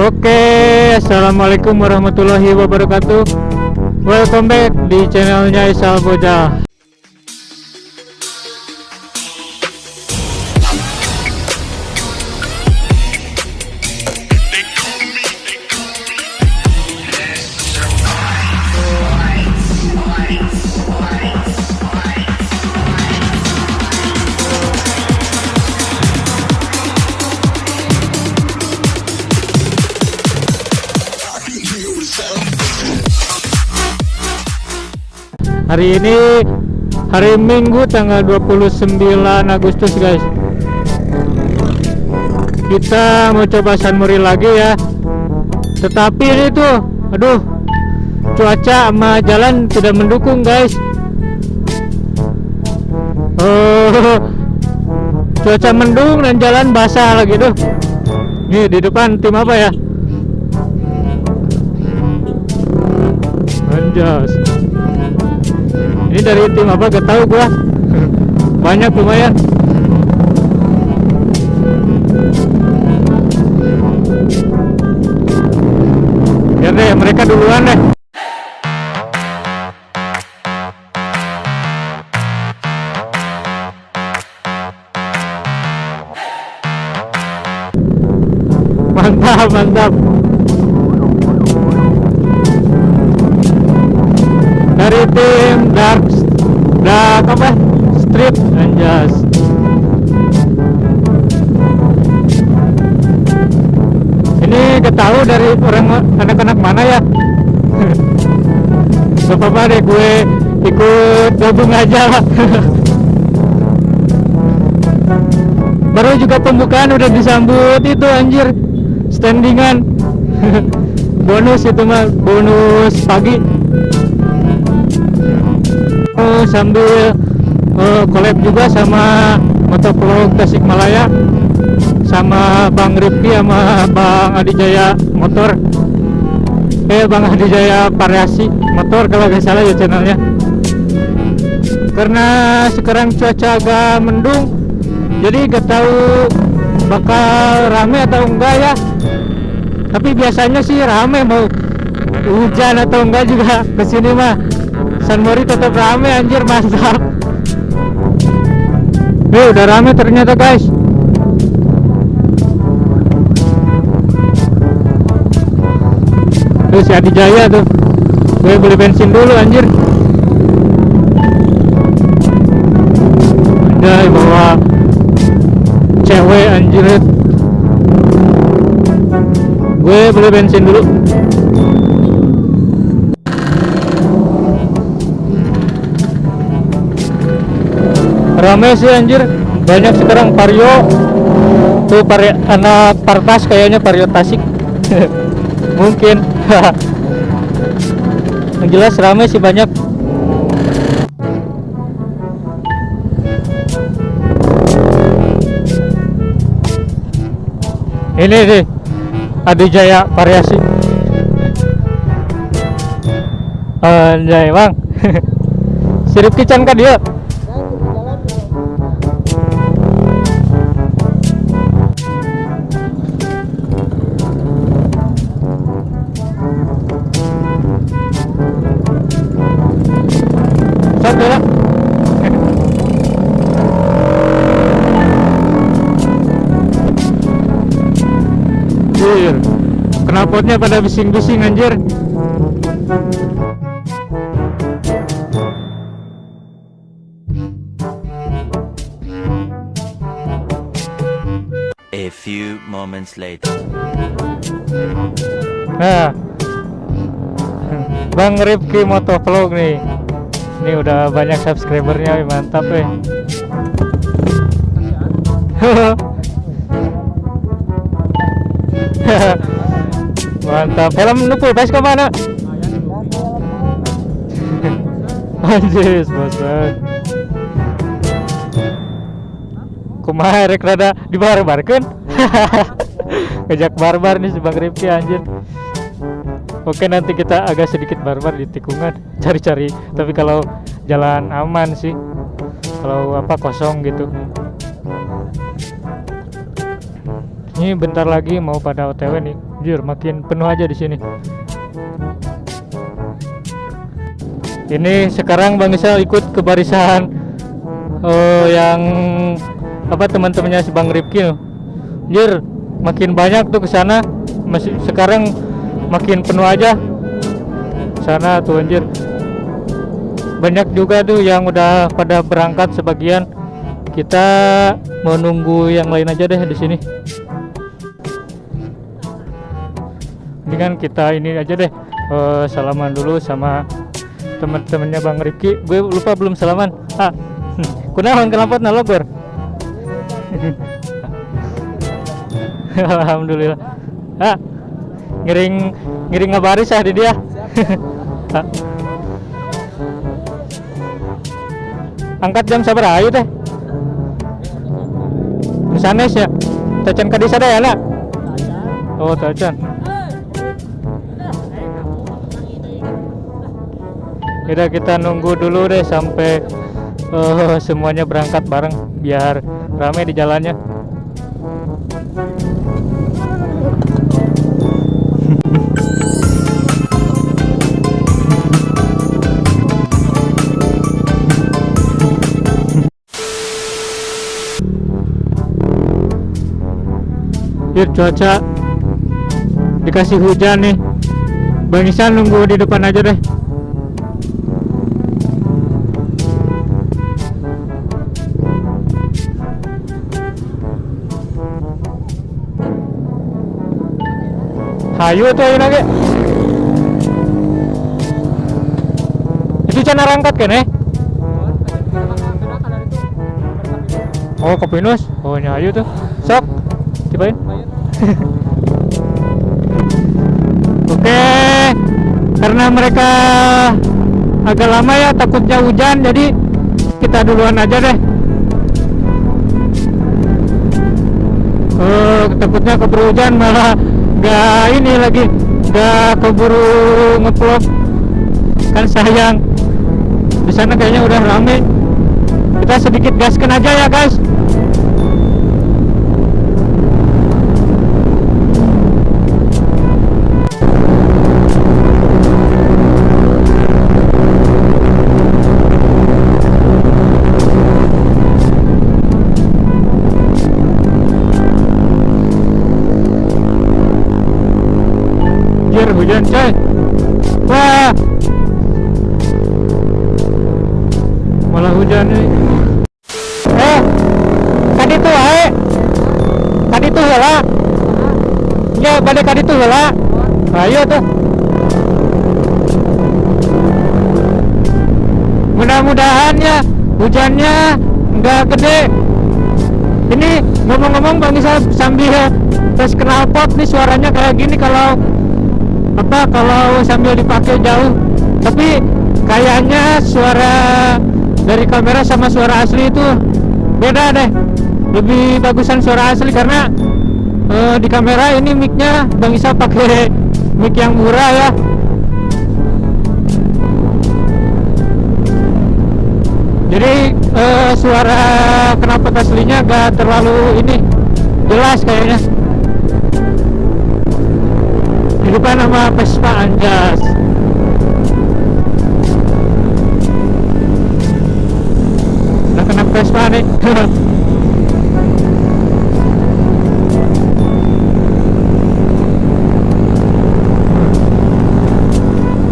Oke, assalamualaikum warahmatullahi wabarakatuh. Welcome back di channelnya Isal Bocah. Hari ini hari Minggu tanggal 29 Agustus guys. Kita mau coba sunmori lagi ya. Tetapi ini tuh, aduh, cuaca sama jalan tidak mendukung guys. Cuaca mendung dan jalan basah lagi tuh. Nih di depan tim apa ya? Anjas. Ini dari tim apa gak tahu gua. Banyak lumayan. Biar deh mereka duluan deh. Mantap, mantap. Dari tim Dark apa? Street Anjas. Ini gak tahu dari orang anak-anak mana ya. Gak apa-apa deh, gue ikut gabung aja lah. Baru juga pembukaan udah disambut itu anjir, standingan. Bonus itu mah, bonus pagi. Sambil collab juga sama Motovlog Tasikmalaya, sama Bang Rifki sama Bang Adijaya Motor, Bang Adijaya Variasi Motor kalau nggak salah ya channelnya. Karena sekarang cuaca agak mendung, jadi gak tahu bakal rame atau enggak ya. Tapi biasanya sih rame, mau hujan atau enggak juga kesini mah sunmori tetap rame anjir, mantap. Udah rame ternyata guys. Tuh si Adijaya tuh, gue beli bensin dulu anjir. Anjay, bawa cewek anjir. Gue beli bensin dulu. Rame sih anjir, banyak sekarang Vario. Tuh anak Partas kayaknya Vario Tasik. Mungkin. Yang jelas rame sih, banyak. Ini sih Adijaya Variasi. Anjay bang. Sirip kican kan dia. Knalpotnya pada bising-bising anjir. A few moments later. Nah, Bang Rifki Motovlog nih. Ini udah banyak subscribernya, mantap weh. Mantap. Helm nupul guys kemana? Anjir, bosan. Kumaha rek rada dibar-barkeun. Ngejak barbar nih si Bang Rifki anjir. Oke, nanti kita agak sedikit barbar di tikungan, cari-cari. Tapi kalau jalan aman sih, kalau apa kosong gitu. Ini bentar lagi mau pada OTW nih. Jujur makin penuh aja di sini. Ini sekarang Bang Isal ikut ke barisan yang apa teman-temannya si Bang Rifki. Jujur makin banyak tuh ke sana. Masih sekarang makin penuh aja. Sana tuh anjir. Banyak juga tuh yang udah pada berangkat sebagian. Kita mau nunggu yang lain aja deh di sini. Mendingan kita ini aja deh, salaman dulu sama teman-temannya Bang Rifki. Gue lupa belum salaman. Kunaon kenapa nalogor? Alhamdulillah. Ngiring ngabaris di dia. Angkat jam sabar ayo teh. Sanes ya. Tacan ka desa daya na. Oh, tacan. Udah kita nunggu dulu deh sampai semuanya berangkat bareng biar rame di jalannya. Cuaca dikasih hujan nih. Bang Isan nunggu di depan aja deh. Hayu tuh ayo lagi. Itu cana rangkat kan Oh Kopinus. Oh nyayu tuh. Sok cobain. Oke, karena mereka agak lama ya takutnya hujan, jadi kita duluan aja deh. Takutnya keburu hujan malah gak ini lagi, gak keburu ngevlog kan sayang. Di sana kayaknya udah rame. Kita sedikit gaskan aja ya guys. Hujan coy. Wah, malah hujan nih. Tadi tuh tadi tuh heula ya, balik tadi tuh heula. Ayo tuh, mudah-mudahan ya hujannya nggak gede. Ini ngomong-ngomong Bang Isa sambil tes knalpot nih, suaranya kayak gini kalau sambil dipakai jauh, tapi kayaknya suara dari kamera sama suara asli itu beda deh. Lebih bagusan suara asli karena di kamera ini micnya Bang Isa pakai mic yang murah ya. Jadi suara knalpot aslinya gak terlalu ini jelas kayaknya. Di depan nama Vespa anjas. Udah kena Vespa nih.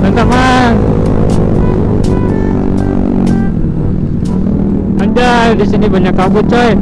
Teman-teman, anjay di sini banyak kabut coy.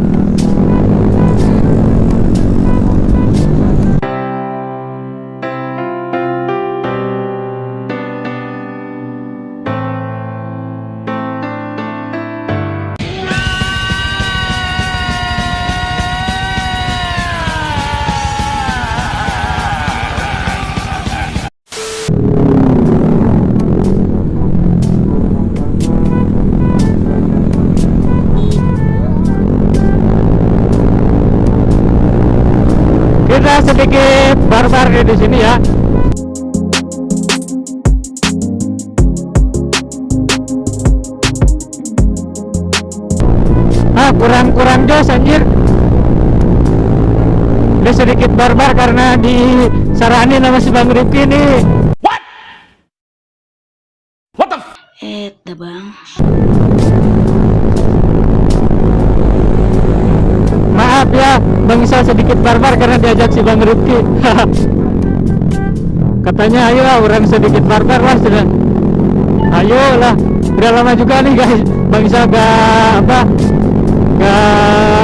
Kita sedikit barbar di sini ya. Kurang jos anjir. Udah sedikit barbar karena di saranin sama si Bang Rifki nih. Dah bang. Maaf ya, Bang Isa sedikit barbar karena diajak si Bang Rifki. Katanya ayo lah, orang sedikit barbar lah sudah. Ayo lah, udah lama juga nih guys. Bang Isa gak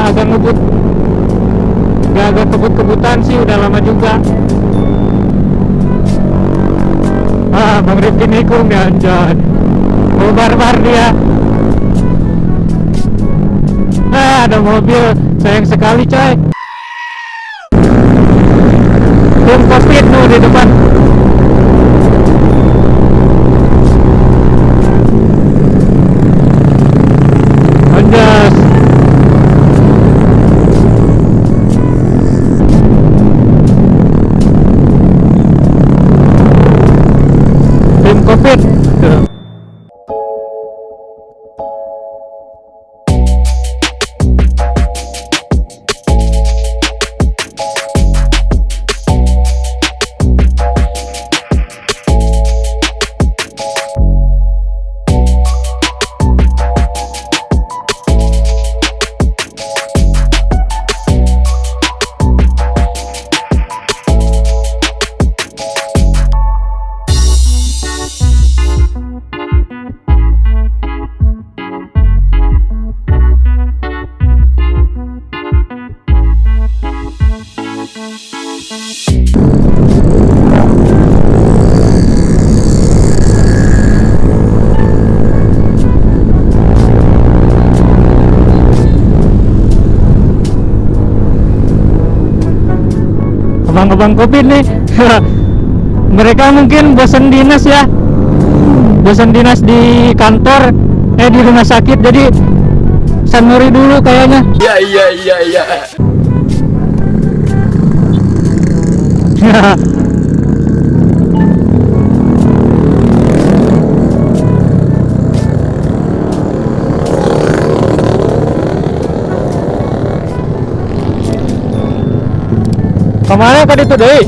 agak ngebut, gak agak kebut-kebutan sih, udah lama juga. Bang Rifki nikung ya anjan. Mau barbar dia. Ada mobil, sayang sekali coy. Tim Covid tuh di depan. Anjas. Tim Covid tuh. Abang-abang Covid nih. Mereka mungkin bosan dinas ya, bosan dinas di kantor, di rumah sakit, jadi sanuri dulu kayaknya. Iya. Kemana tadi tuh deh?